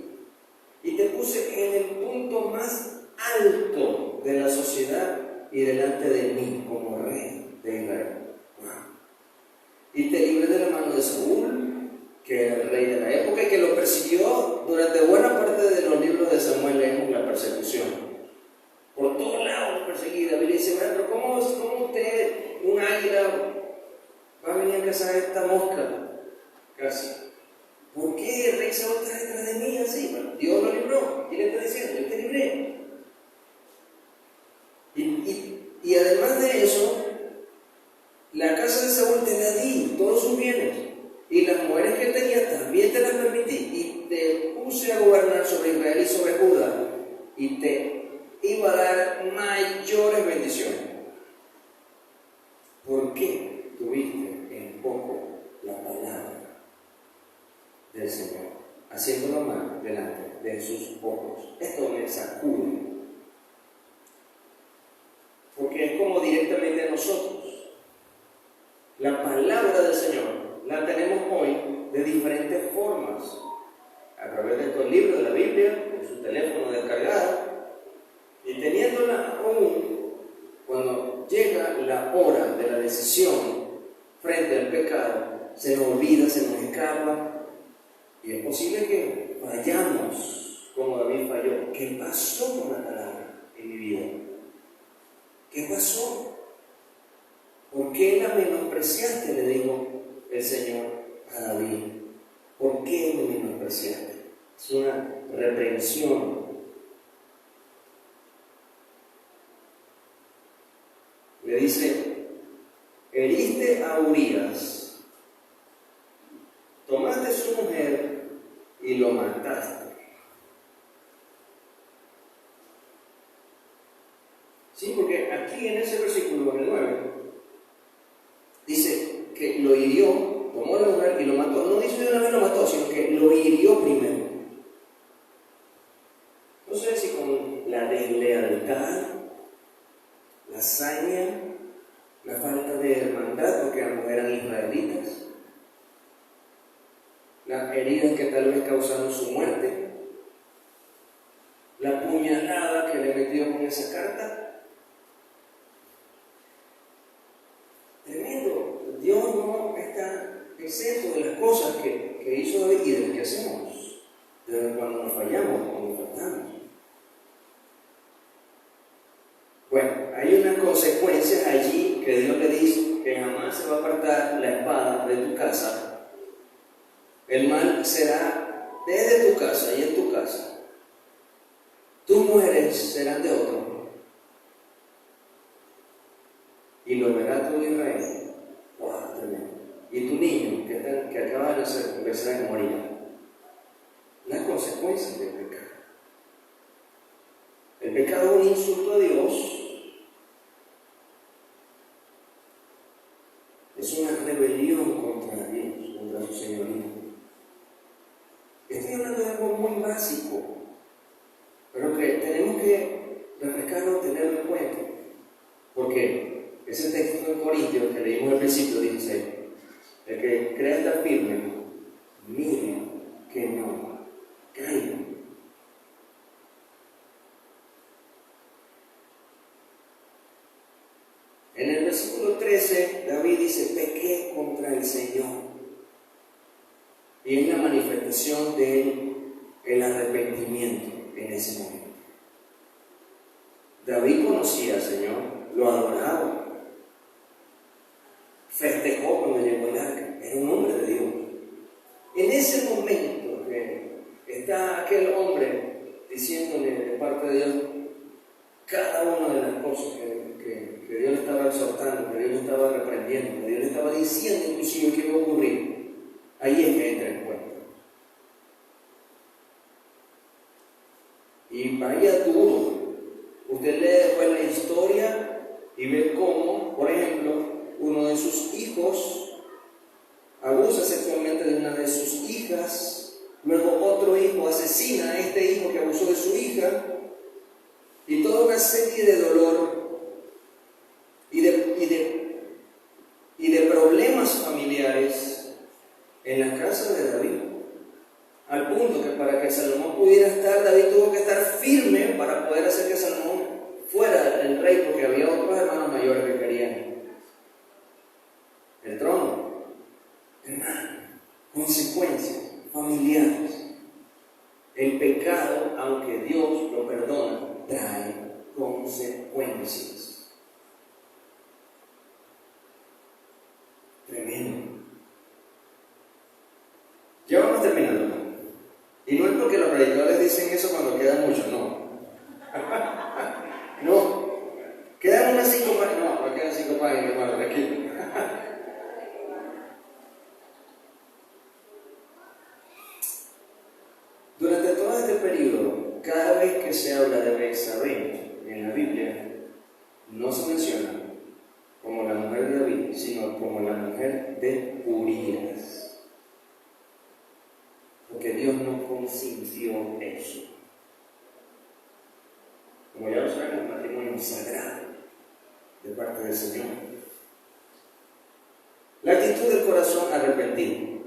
Y te puse en el punto más alto de la sociedad y delante de mí como rey de Israel. Y te libré de la mano de Saúl, que era el rey de la época y que lo persiguió durante buena parte de los libros de Samuel. Leemos la persecución. Por todos lados perseguida. David dice, pero ¿cómo usted, un águila, va a venir a cazar esta mosca? Casi. ¿Por qué el rey Saúl está detrás de mí así? Bueno, Dios lo libró. ¿Quién le está diciendo? Yo te libré. Y además de eso, la casa de Saúl te la di, todos sus bienes. Y las mujeres que tenía también te las permití. Y te puse a gobernar sobre Israel y sobre Judá. Y te iba a dar mayores bendiciones. ¿Por qué tuviste en poco la palabra del Señor, haciéndolo mal delante de sus ojos? Esto me sacude, porque es como directamente a nosotros. La palabra del Señor la tenemos hoy de diferentes formas, a través de estos libros de la Biblia, en su teléfono descargado, y teniéndola aún cuando llega la hora de la decisión frente al pecado, se nos olvida, se nos escapa. Y es posible que fallamos como David falló. ¿Qué pasó con la palabra en mi vida? ¿Qué pasó? ¿Por qué la menospreciaste? Le dijo el Señor a David. ¿Por qué me menospreciaste? Es una reprensión. Le dice, heriste a Urías, tomaste su mujer y lo mataste. Sí, porque aquí en ese versículo 9 dice que lo hirió, tomó la mujer y lo mató. No dice de una vez lo mató, sino que lo hirió primero. No sé si con la deslealtad, la hazaña, la falta de hermandad, porque ambos eran israelitas, las heridas que tal vez causaron su muerte, la puñalada que le metió con esa carta. Tremendo. Dios no está exento de las cosas que hizo David y de lo que hacemos, de cuando nos fallamos, cuando nos faltamos. Bueno, hay unas consecuencias allí que Dios le dice que jamás se va a apartar la espada de tu casa. El mal será desde tu casa y en tu casa. Tus mujeres serán de otro. Y lo verá tu Israel. ¡Wow! Tremendo. Y tu niño que acaba de nacer empezará a morir. Las consecuencias del pecado. El pecado es un insulto a Dios. Es una rebelión contra Dios, contra su señoría. Estoy hablando de algo muy básico, pero que tenemos que refrescarlo, tenerlo en cuenta. Porque ese texto en Corintios que leímos al principio dice: el que crea estar firme, miren que no caigan. En el versículo 13, David dice, pequé contra el Señor. Y es la manifestación del arrepentimiento en ese momento. David conocía al Señor, lo adoraba, festejó cuando llegó el arca, era un hombre de Dios. En ese momento que está aquel hombre diciéndole de parte de Dios cada una de las cosas que Dios le estaba exhortando, que Dios le estaba reprendiendo, que Dios le estaba diciendo inclusive qué iba a ocurrir, ahí es que entra en cuenta. Y vaya duro. Usted lee después la historia y ve cómo, por ejemplo, uno de sus hijos abusa sexualmente de una de sus hijas, luego otro hijo asesina a este hijo que abusó de su hija, y toda una serie de dolor y de problemas familiares en la casa de David. Al punto que para que Salomón pudiera estar, David tuvo que estar firme para poder hacer que Salomón fuera el rey, porque había otros hermanos mayores que querían el trono. Hermano, consecuencias familiares. El pecado, aunque Dios lo perdona, trae consecuencias. Tremendo. Ya vamos terminando. Y no es porque los predicadores dicen eso cuando queda mucho, no. No. Quedan unas 5 páginas. No quedan 5 páginas, hermano, tranquilo. Durante todo este periodo, cada vez que se habla de Betsabé en la Biblia, no se menciona como la mujer de David, sino como la mujer de Urías. Porque Dios no consintió eso. Como ya lo saben, un matrimonio sagrado de parte del Señor. La actitud del corazón arrepentido.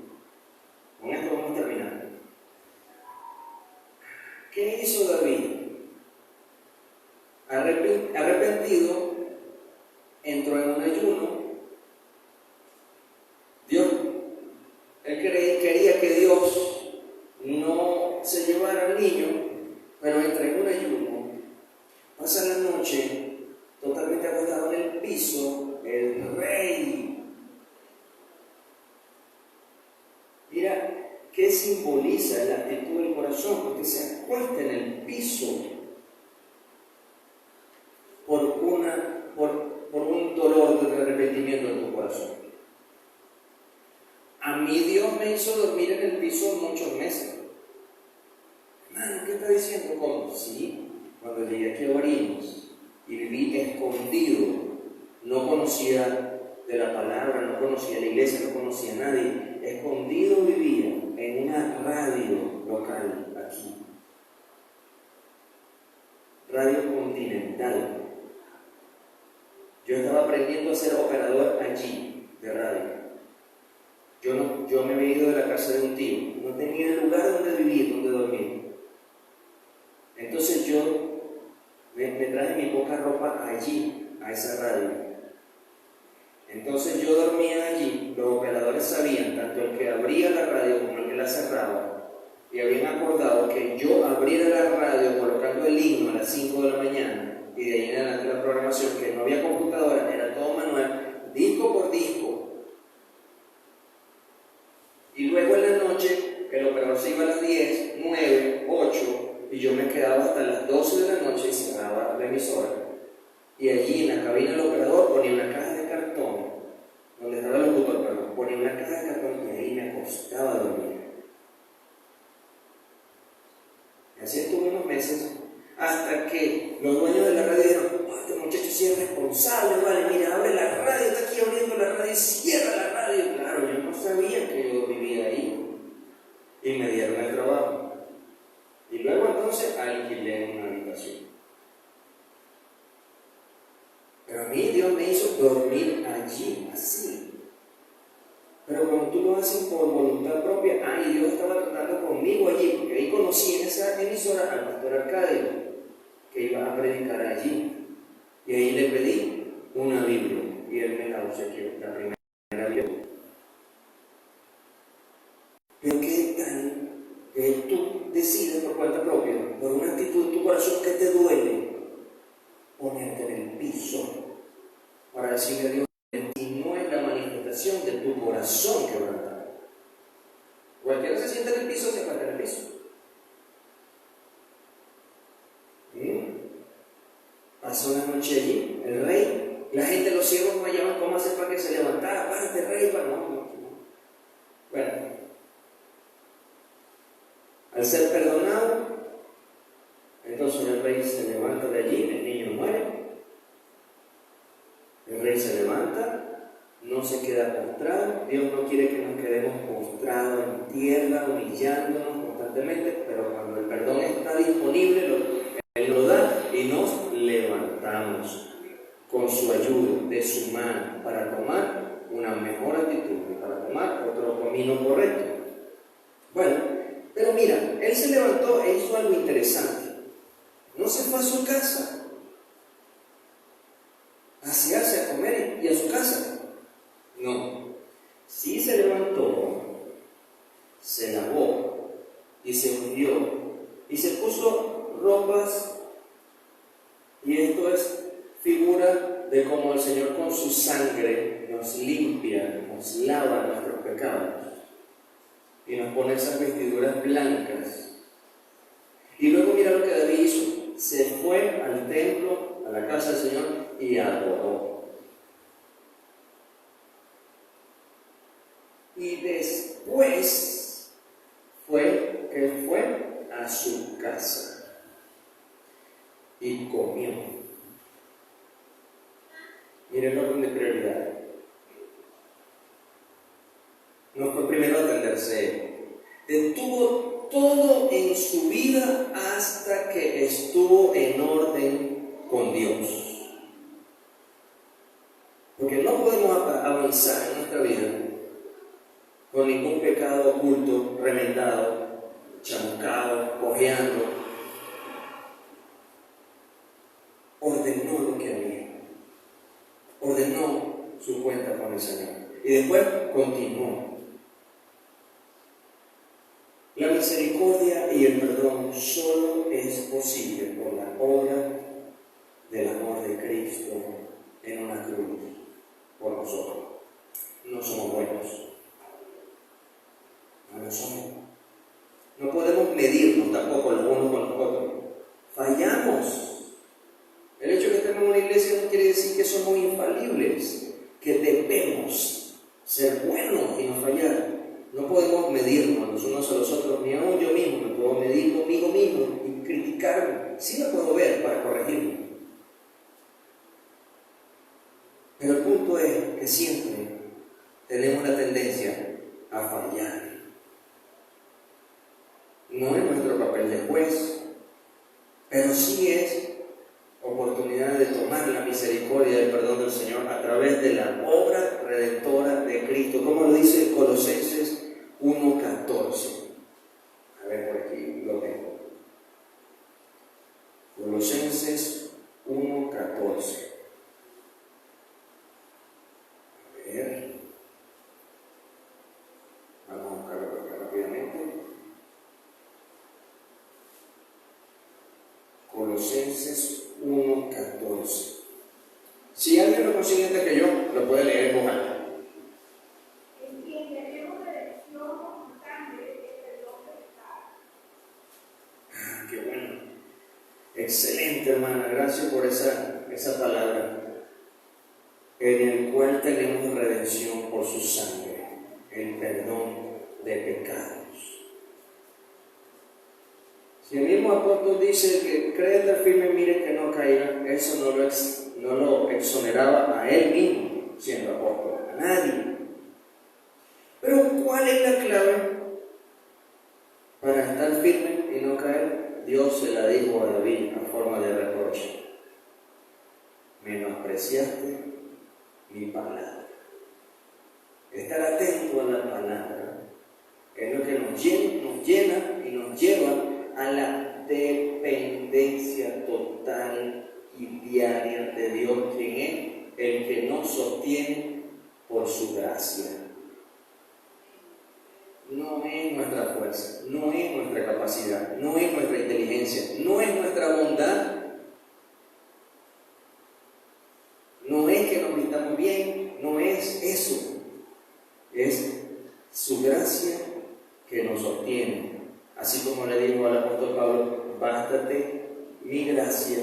Con esto vamos a terminar. ¿Qué hizo David? Arrepentido, entró en un ayuno. Él quería que Dios no se llevara al niño, pero entra en un ayuno, pasa la noche totalmente acostado en el piso, el rey. Mira, ¿qué simboliza la actitud del corazón? Porque se acuesta en el piso por un dolor de arrepentimiento en tu corazón. A mí Dios me hizo dormir en el piso muchos meses. Hermano, ¿qué está diciendo? ¿Cómo? Sí, cuando llegué aquí a Barinas y viví escondido, no conocía de la palabra, no conocía la iglesia, no conocía a nadie. Escondido vivía en una radio local aquí. Radio Continental. Yo estaba aprendiendo a ser operador allí de radio. Yo me había ido de la casa de un tío, no tenía lugar donde vivir, donde dormir. Entonces yo me traje mi poca ropa allí, a esa radio. Entonces yo dormía allí, los operadores sabían, tanto el que abría la radio como el que la cerraba, y habían acordado que yo abriera la radio colocando el himno a las 5 de la mañana, y de ahí en adelante la programación, que no había computadora, era todo manual, disco por disco. Y luego en la noche, el operador se iba a las 10, 9, 8, y yo me quedaba hasta las 12 de la noche y cerraba la emisora. Y allí en la cabina del operador ponía una caja de cartón, donde estaba el locutor, perdón, ponía una caja de cartón y ahí me acostaba a dormir. Y así estuve unos meses, hasta que los dueños de la radio dijeron: este muchacho sí es responsable, vale, mira, abre la radio, está aquí abriendo la radio y cierra la radio. Claro, yo no sabía que yo vivía ahí. Y me dieron el trabajo. Y luego entonces alquilé una habitación. Pero a mí Dios me hizo dormir allí, así. Pero cuando tú lo haces por voluntad propia, ay, estará allí. Y ahí le pedí una Biblia y él me la obsequió, la primera Biblia. Pero ¿qué tal que tú decides por cuenta propia, por una actitud de tu corazón que te duele, ponerte en el piso para decirle a Dios que no es la manifestación de tu corazón quebrantado? Cualquiera se siente en el piso, se acuesta en el piso. Pasó una noche allí, el rey, la gente, los ciegos no hallaban cómo hacer para que se levantara, párate rey, para no. Bueno, al ser perdonado, entonces el rey se levanta de allí, el niño muere, el rey se levanta, no se queda postrado. Dios no quiere que nos quedemos postrados en tierra, humillándonos constantemente, pero cuando el perdón está disponible, Él lo da y nos levantamos con su ayuda, de su mano, para tomar una mejor actitud, para tomar otro camino correcto. Bueno, pero mira, él se levantó e hizo algo interesante. No se fue a su casa a asearse, a comer y a su casa. No, sí se levantó, se lavó y se ungió y se puso ropas, y esto es figura de cómo el Señor con su sangre nos limpia, nos lava nuestros pecados y nos pone esas vestiduras blancas. Y luego mira lo que David hizo: se fue al templo, a la casa del Señor, y adoró. Y después fue a su casa y comió. Miren el orden de prioridad. No fue primero atenderse. Detuvo todo en su vida hasta que estuvo en orden con Dios. Porque no podemos avanzar en nuestra vida con ningún pecado oculto, remendado, chamucado, cojeando. Ordenó lo que había, ordenó su cuenta con el Señor y después continuó. La misericordia y el perdón solo es posible por la obra del amor de Cristo en una cruz por nosotros. No somos buenos, no lo somos. No podemos medirnos tampoco los unos con los otros. Fallamos. El hecho de que estemos en una iglesia no quiere decir que somos infalibles, que debemos ser buenos y no fallar. No podemos medirnos los unos a los otros, ni aún yo mismo me puedo medir conmigo mismo y criticarme. Sí me puedo ver para corregirme. Pero el punto es que siempre tenemos la tendencia a fallar. No es nuestro papel de juez, pero sí es oportunidad de tomar la misericordia y el perdón del Señor a través de la obra redentora de Cristo, como lo dice Colosenses 1:14. A ver, por aquí lo tengo. Colosenses 1:14. A ver, vamos a buscarlo por acá rápidamente. Colosenses 1:14. Si alguien lo consigue antes que yo, lo puede leer en voz alta. En quien tenemos redención por su sangre, el perdón de pecados. Qué bueno. Excelente, hermana. Gracias por esa palabra. En el cual tenemos redención por su sangre, el perdón de pecados. Si el mismo apóstol dice que cree estar firme, mire que no caiga, eso no lo exoneraba a él mismo siendo apóstol, a nadie. Pero ¿cuál es la clave para estar firme y no caer? Dios se la dijo a David a forma de reproche: menospreciaste mi palabra. Estar atento a la palabra es lo que nos llena y nos lleva a la dependencia total diaria de Dios, quien es el que nos sostiene por su gracia. No es nuestra fuerza, no es nuestra capacidad, no es nuestra inteligencia, no es nuestra bondad, no es que nos vistamos bien, no es eso, es su gracia que nos sostiene. Así como le dijo al apóstol Pablo, bástate mi gracia,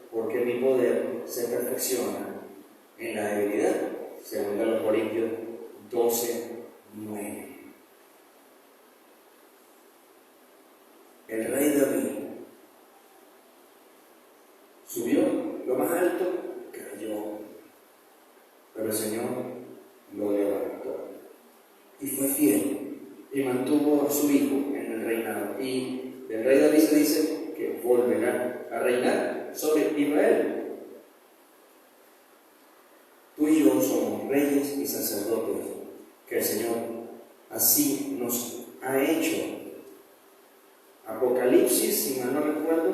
porque mi poder se perfecciona en la debilidad, según los Corintios 12:9. El rey David subió lo más alto, cayó, pero el Señor lo levantó y fue fiel y mantuvo a su hijo en el reinado. Y del rey David se dice que volverá a reinar sobre Israel. Tú y yo somos reyes y sacerdotes que el Señor así nos ha hecho. Apocalipsis, si mal no recuerdo,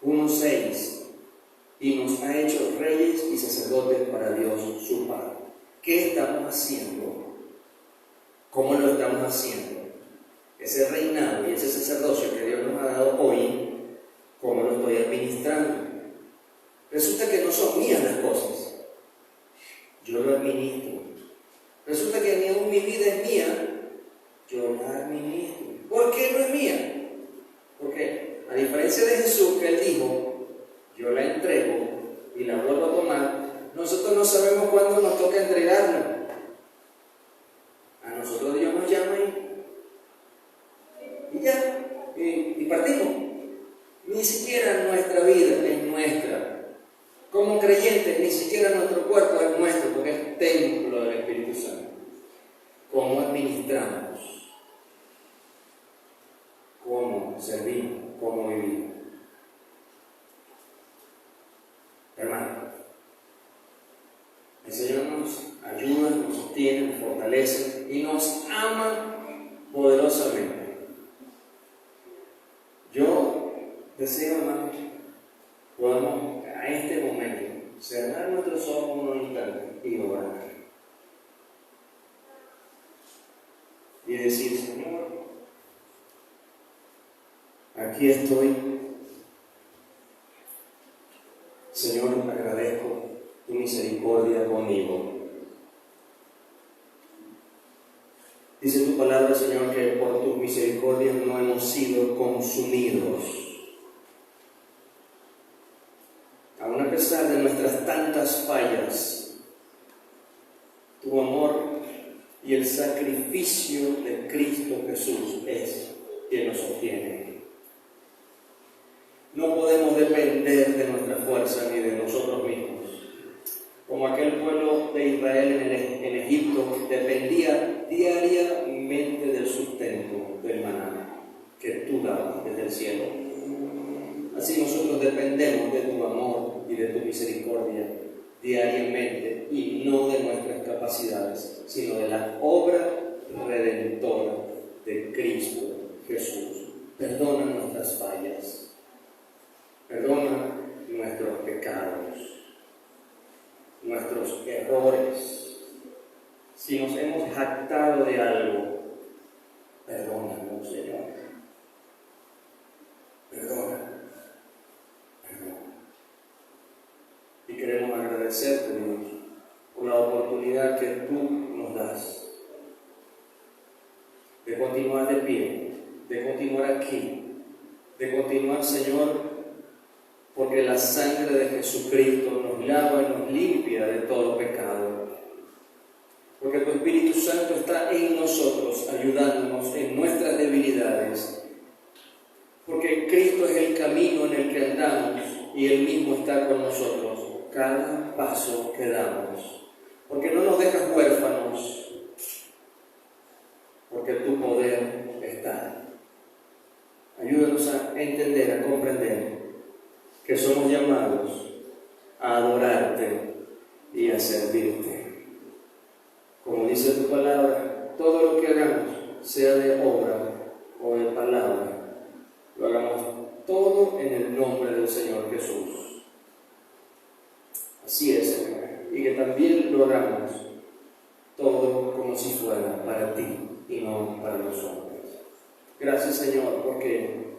1:6, y nos ha hecho reyes y sacerdotes para Dios su Padre. ¿Qué estamos haciendo? ¿Cómo lo estamos haciendo? Ese reinado y ese sacerdocio que Dios nos ha dado hoy, ¿cómo lo estoy administrando? Resulta que no son mías las cosas, yo lo administro. Resulta que ni aún mi vida es mía, yo la administro. ¿Por qué no es mía? Porque a diferencia de Jesús, que Él dijo, yo la entrego y la vuelvo a tomar, nosotros no sabemos cuándo nos toca entregarla. A nosotros Dios nos llama y ya, y partimos. Ni siquiera nuestra vida es nuestra. Como creyentes, ni siquiera nuestro cuerpo es nuestro, porque es templo del Espíritu Santo. ¿Cómo administramos? ¿Cómo servimos? ¿Cómo vivimos? Hermano, el Señor nos ayuda, nos sostiene, nos fortalece y nos ama poderosamente. Yo deseo, hermano, podamos a este momento cerrar nuestros ojos un instante y orar. Y decir, Señor, aquí estoy. Señor, agradezco tu misericordia conmigo. Dice tu palabra, Señor, que por tus misericordias no hemos sido consumidos. Aún a pesar de nuestras tantas fallas, tu amor y el sacrificio de Cristo Jesús es quien nos sostiene. No podemos depender de nuestra fuerza ni de nosotros mismos. Como aquel pueblo de Israel en Egipto dependía diariamente del sustento del maná que tú dabas desde el cielo. Así nosotros dependemos de tu amor y de tu misericordia diariamente, y no de nuestras capacidades, sino de la obra redentora de Cristo Jesús. Perdona nuestras fallas, perdona nuestros pecados, nuestros errores. Si nos hemos jactado de algo, perdónanos, Señor. Perdona. Y queremos agradecerte, Dios, por la oportunidad que tú nos das de continuar de pie, de continuar aquí, de continuar, Señor, porque la sangre de Jesucristo nos lava y nos limpia de todo pecado. Porque tu Espíritu Santo está en nosotros, ayudándonos en nuestras debilidades. Porque Cristo es el camino en el que andamos y Él mismo está con nosotros cada paso que damos. Porque no nos dejas huérfanos, porque tu poder está. Ayúdanos a entender, a comprender que somos llamados a adorarte y a servirte. Como dice tu palabra, todo lo que hagamos, sea de obra o de palabra, lo hagamos todo en el nombre del Señor Jesús. Así es, Señor, y que también lo hagamos todo como si fuera para ti y no para los hombres. Gracias, Señor, porque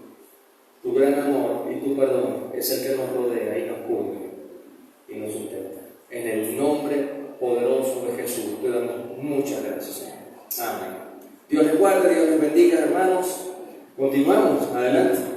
tu gran amor y tu perdón es el que nos rodea y nos cubre y nos sustenta. En el nombre poderoso de Jesús te damos muchas gracias, Señor. Amén. Dios les guarde, Dios les bendiga, hermanos. Continuamos, adelante.